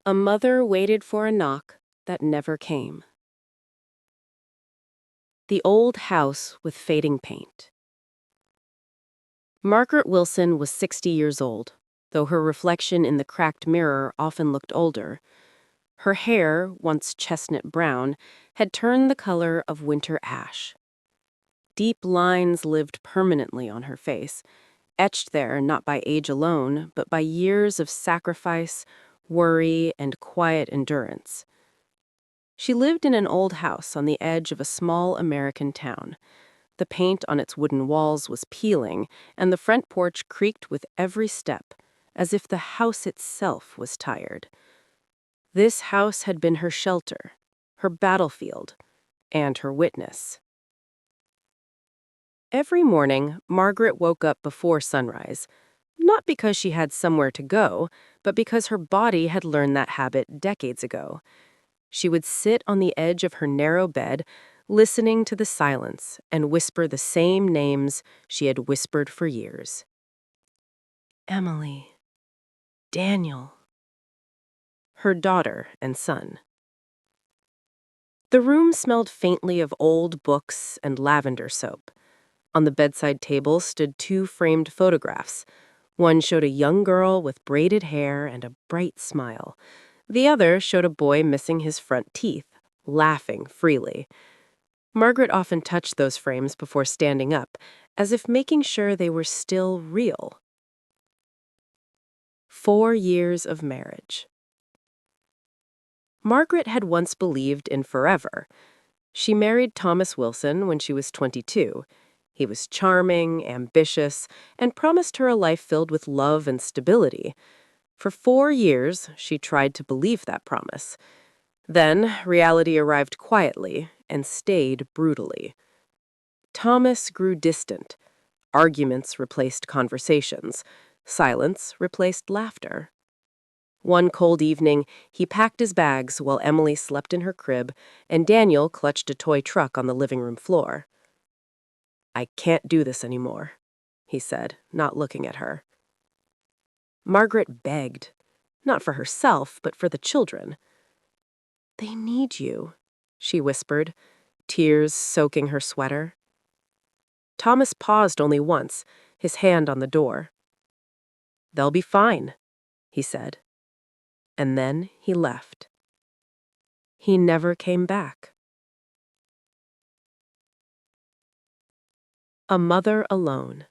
A mother waited for a knock that never came. The old house with fading paint. Margaret Wilson was 60 years old, though her reflection in the cracked mirror often looked older. Her hair, once chestnut brown, had turned the color of winter ash. Deep lines lived permanently on her face, etched there not by age alone, but by years of sacrifice, worry, and quiet endurance. She lived in an old house on the edge of a small American town. The paint on its wooden walls was peeling, and the front porch creaked with every step, as if the house itself was tired. This house had been her shelter, her battlefield, and her witness. Every morning, Margaret woke up before sunrise, not because she had somewhere to go, but because her body had learned that habit decades ago. She would sit on the edge of her narrow bed, listening to the silence, and whisper the same names she had whispered for years. Emily. Daniel. Her daughter and son. The room smelled faintly of old books and lavender soap. On the bedside table stood two framed photographs. One showed a young girl with braided hair and a bright smile. The other showed a boy missing his front teeth, laughing freely. Margaret often touched those frames before standing up, as if making sure they were still real. 4 years of marriage. Margaret had once believed in forever. She married Thomas Wilson when she was 22. He was charming, ambitious, and promised her a life filled with love and stability. For 4 years, she tried to believe that promise. Then, reality arrived quietly and stayed brutally. Thomas grew distant. Arguments replaced conversations. Silence replaced laughter. One cold evening, he packed his bags while Emily slept in her crib, and Daniel clutched a toy truck on the living room floor. "I can't do this anymore," he said, not looking at her. Margaret begged, not for herself, but for the children. "They need you," she whispered, tears soaking her sweater. Thomas paused only once, his hand on the door. "They'll be fine," he said. And then he left. He never came back. A mother alone.